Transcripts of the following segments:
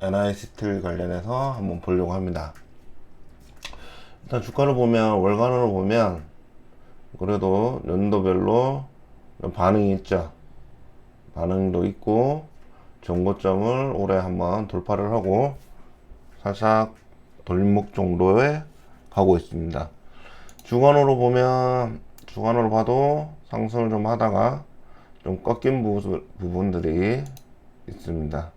NIST 관련해서 한번 보려고 합니다. 일단 주가를 보면, 월간으로 보면 그래도 연도별로 반응이 있죠. 반응도 있고 전고점을 올해 한번 돌파를 하고 살짝 돌림목 정도에 가고 있습니다. 주간으로 봐도 상승을 좀 하다가 좀 꺾인 부분들이 있습니다.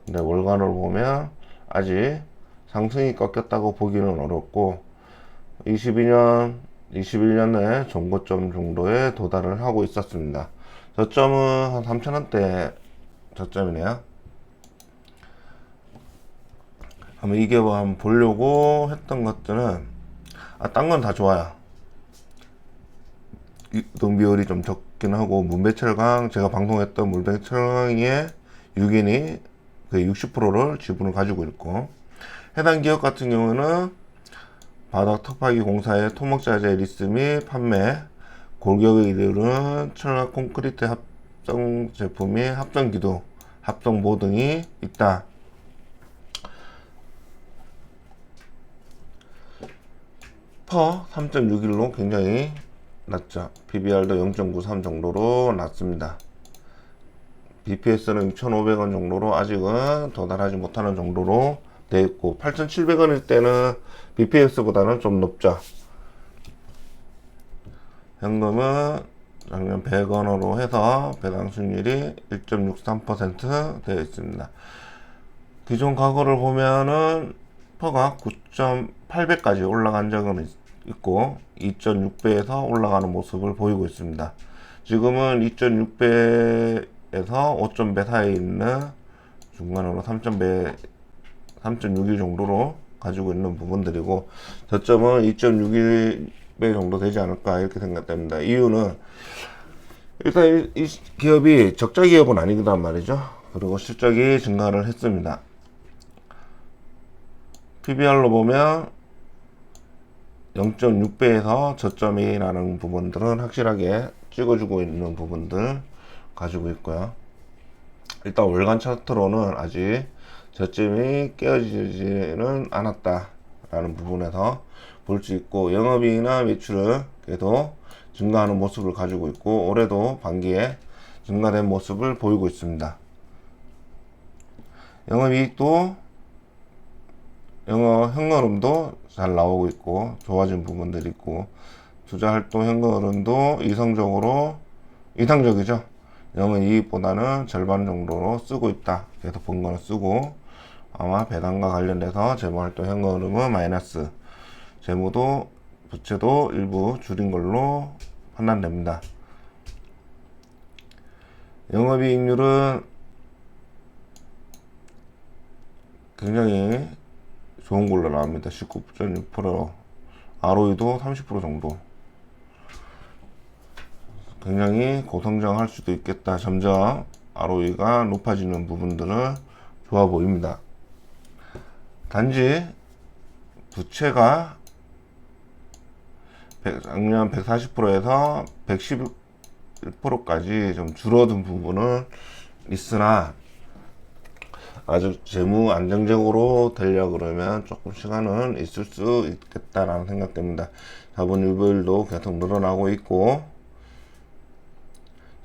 근데 월간으로 보면 아직 상승이 꺾였다고 보기는 어렵고 21년에 전고점 정도에 도달을 하고 있었습니다. 저점은 한 3,000원대 저점이네요. 한번 이게 한번 보려고 했던 것들은 딴 건 다 좋아요. 이동 비율이 좀 적긴 하고 문배철강, 제가 방송했던 문배철강의 6인이 그 60%를 지분을 가지고 있고, 해당 기업 같은 경우는 바닥 턱파기 공사의 토목자재 리스 및 판매, 골격에 이르는 철학 콘크리트 합성 제품 및 합성 기둥, 합성보 등이 있다. 퍼 3.61로 굉장히 낮죠. PBR도 0.93 정도로 낮습니다. BPS는 6,500원 정도로 아직은 도달하지 못하는 정도로 되어 있고, 8,700원일 때는 BPS보다는 좀 높죠. 현금은 작년 100원으로 해서 배당 수익률이 1.63% 되어 있습니다. 기존 과거를 보면은 퍼가 9.8배까지 올라간 적은 있고 2.6배에서 올라가는 모습을 보이고 있습니다. 지금은 2.6배에서 5.배 사이에 있는 중간으로 3.61 정도로 가지고 있는 부분들이고, 저점은 2.61배 정도 되지 않을까 이렇게 생각됩니다. 이유는 일단 이 기업이 적자 기업은 아니단 말이죠. 그리고 실적이 증가를 했습니다. PBR로 보면 0.6배에서 저점이라는 부분들은 확실하게 찍어주고 있는 부분들 가지고 있고요. 일단 월간 차트로는 아직 저점이 깨어지지는 않았다라는 부분에서 볼 수 있고, 영업이익이나 매출은 계속 증가하는 모습을 가지고 있고, 올해도 반기에 증가된 모습을 보이고 있습니다. 영업이익도 현금흐름도 잘 나오고 있고 좋아진 부분들이 있고, 투자활동 현금흐름도 이상적이죠. 영업이익보다는 절반 정도로 쓰고 있다. 계속 번거는 쓰고, 아마 배당과 관련돼서 재무활동 현금흐름은 마이너스, 재무도 부채도 일부 줄인 걸로 판단됩니다. 영업이익률은 굉장히 좋은 걸로 나옵니다. 19.6%, ROE도 30% 정도. 굉장히 고성장할 수도 있겠다. 점점 ROE가 높아지는 부분들은 좋아 보입니다. 단지 부채가 작년 140%에서 111%까지 좀 줄어든 부분은 있으나, 아주 재무 안정적으로 되려고 그러면 조금 시간은 있을 수 있겠다라는 생각됩니다. 자본 유보율도 계속 늘어나고 있고,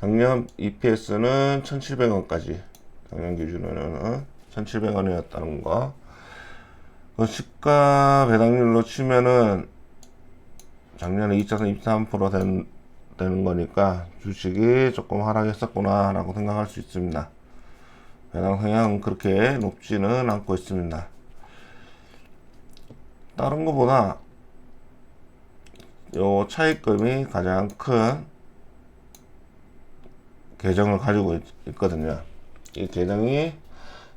작년 EPS는 1,700원까지, 작년 기준으로는 1,700원이었다는 거. 그 시가 배당률로 치면은 작년에 2.23% 되는 거니까 주식이 조금 하락했었구나 라고 생각할 수 있습니다. 배당 성향은 그렇게 높지는 않고 있습니다. 다른 것보다 요 차익금이 가장 큰 계정을 가지고 있거든요. 이 계정이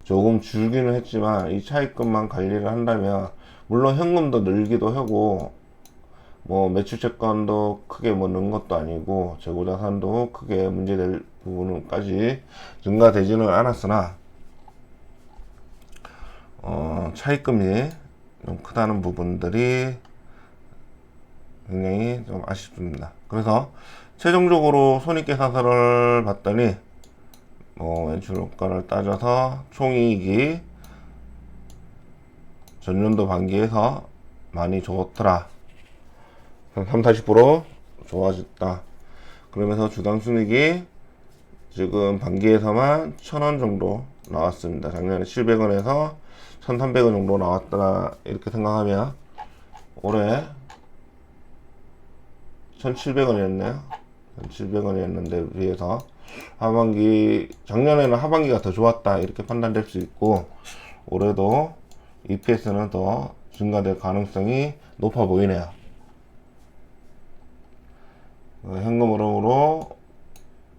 조금 줄기는 했지만 이 차익금만 관리를 한다면, 물론 현금도 늘기도 하고 뭐 매출채권도 크게 뭐 는 것도 아니고 재고자산도 크게 문제될 부분까지 증가되지는 않았으나 차익금이 좀 크다는 부분들이 굉장히 좀 아쉽습니다. 그래서 최종적으로 손익계산서를 봤더니 매출효과를 따져서 총이익이 전년도 반기에서 많이 좋더라. 한 3-40% 좋아졌다. 그러면서 주당 순이익이 지금 반기에서만 1,000원 정도 나왔습니다. 작년에 700원에서 1,300원 정도 나왔다 이렇게 생각하면 올해 1,700원이었네요. 1,700원이었는데 비해서 하반기, 작년에는 하반기가 더 좋았다 이렇게 판단될 수 있고, 올해도 EPS는 더 증가될 가능성이 높아 보이네요. 현금 흐름으로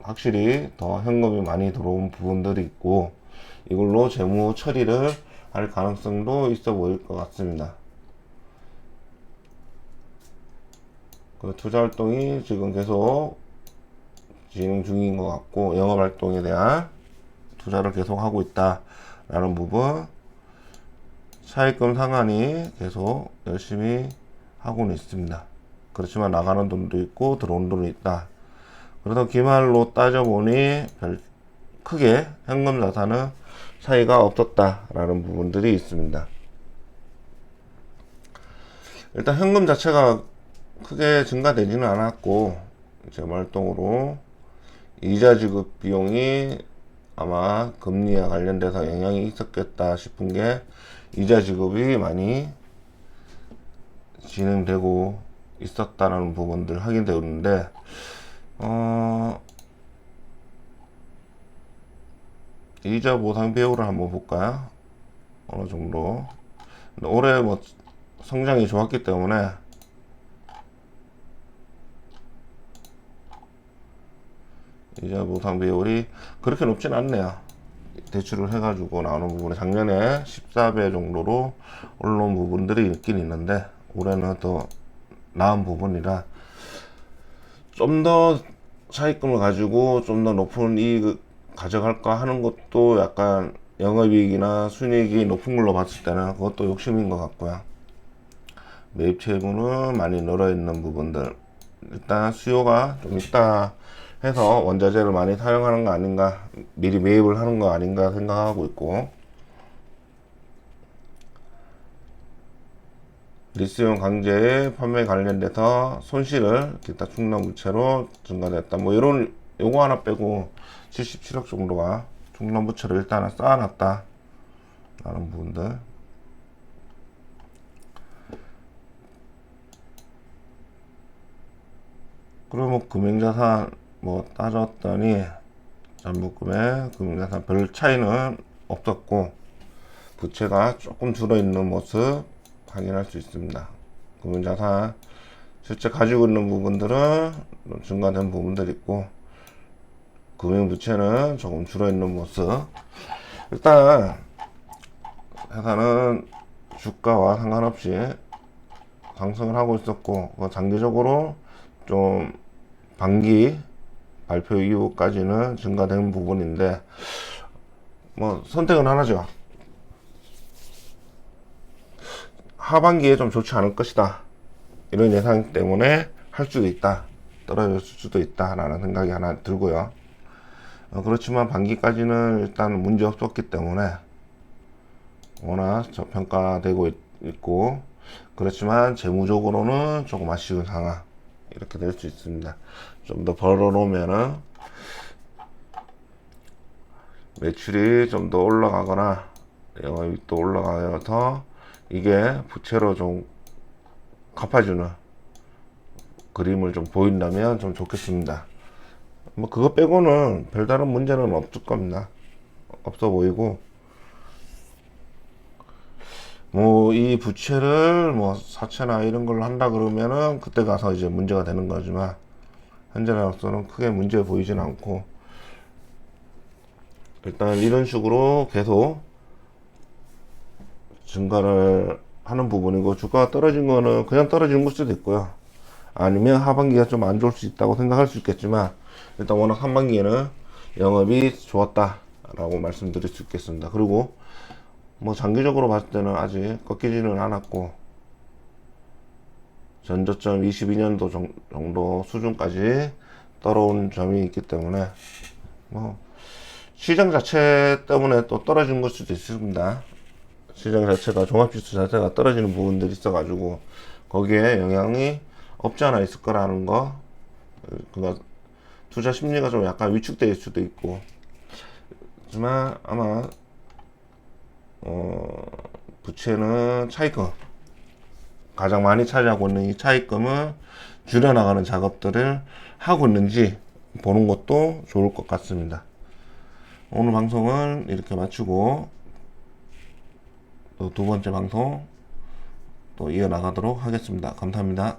확실히 더 현금이 많이 들어온 부분들이 있고, 이걸로 재무 처리를 할 가능성도 있어 보일 것 같습니다. 그 투자 활동이 지금 계속 진행 중인 것 같고, 영업 활동에 대한 투자를 계속 하고 있다라는 부분, 차입금 상환이 계속 열심히 하고는 있습니다. 그렇지만 나가는 돈도 있고 들어오는 돈도 있다. 그래서 기말로 따져보니 별 크게 현금 자산은 차이가 없었다라는 부분들이 있습니다. 일단 현금 자체가 크게 증가되지는 않았고, 재활동으로 이자 지급 비용이 아마 금리와 관련돼서 영향이 있었겠다 싶은 게, 이자 지급이 많이 진행되고 있었다는 부분들 확인되었는데, 이자 보상 비율을 한번 볼까요? 어느 정도. 올해 성장이 좋았기 때문에 이자 보상 비율이 그렇게 높진 않네요. 대출을 해가지고 나오는 부분에 작년에 14배 정도로 올라온 부분들이 있긴 있는데, 올해는 더 나은 부분이라 좀 더 차입금을 가지고 좀 더 높은 이익을 가져갈까 하는 것도 약간 영업이익이나 순이익이 높은 걸로 봤을 때는 그것도 욕심인 것 같고요. 매입 채무는 많이 늘어 있는 부분들, 일단 수요가 좀 있다 해서 원자재를 많이 사용하는 거 아닌가, 미리 매입을 하는 거 아닌가 생각하고 있고, 리스용 강제의 판매 관련돼서 손실을 기타 충당 부채로 증가됐다. 요거 하나 빼고 77억 정도가 충당 부채를 일단은 쌓아놨다 라는 부분들. 그러면 금융자산 따졌더니 전부금의 금융자산 별 차이는 없었고, 부채가 조금 줄어있는 모습 확인할 수 있습니다. 금융자산 실제 가지고 있는 부분들은 증가된 부분들이 있고, 금융부채는 조금 줄어있는 모습. 일단 회사는 주가와 상관없이 상승을 하고 있었고, 장기적으로 좀 반기 발표 이후까지는 증가된 부분인데, 선택은 하나죠. 하반기에 좀 좋지 않을 것이다, 이런 예상 때문에 할 수도 있다, 떨어질 수도 있다 라는 생각이 하나 들고요. 그렇지만 반기까지는 일단 문제 없었기 때문에 워낙 저평가되고 있고, 그렇지만 재무적으로는 조금 아쉬운 상황 이렇게 될 수 있습니다. 좀 더 벌어놓으면은 매출이 좀 더 올라가거나 영업이익도 올라가서 이게 부채로 좀 갚아주는 그림을 좀 보인다면 좀 좋겠습니다. 그거 빼고는 별다른 문제는 없을 겁니다. 없어 보이고, 이 부채를 사채나 이런 걸 한다 그러면은 그때 가서 이제 문제가 되는 거지만, 현재로서는 크게 문제 보이진 않고, 일단 이런 식으로 계속 증가를 하는 부분이고, 주가가 떨어진 거는 그냥 떨어지는 걸 수도 있고요, 아니면 하반기가 좀 안 좋을 수 있다고 생각할 수 있겠지만, 일단 워낙 하반기에는 영업이 좋았다 라고 말씀드릴 수 있겠습니다. 그리고 장기적으로 봤을 때는 아직 꺾이지는 않았고, 전저점 22년도 정도 수준까지 떨어온 점이 있기 때문에 시장 자체 때문에 또 떨어진 걸 수도 있습니다. 시장 자체가 종합지수 자체가 떨어지는 부분들이 있어가지고 거기에 영향이 없지 않아 있을 거라는 거. 그러니까 투자 심리가 좀 약간 위축될 수도 있고, 하지만 아마 부채는 차입금 가장 많이 차지하고 있는 이 차입금을 줄여나가는 작업들을 하고 있는지 보는 것도 좋을 것 같습니다. 오늘 방송은 이렇게 마치고 또 두 번째 방송 또 이어나가도록 하겠습니다. 감사합니다.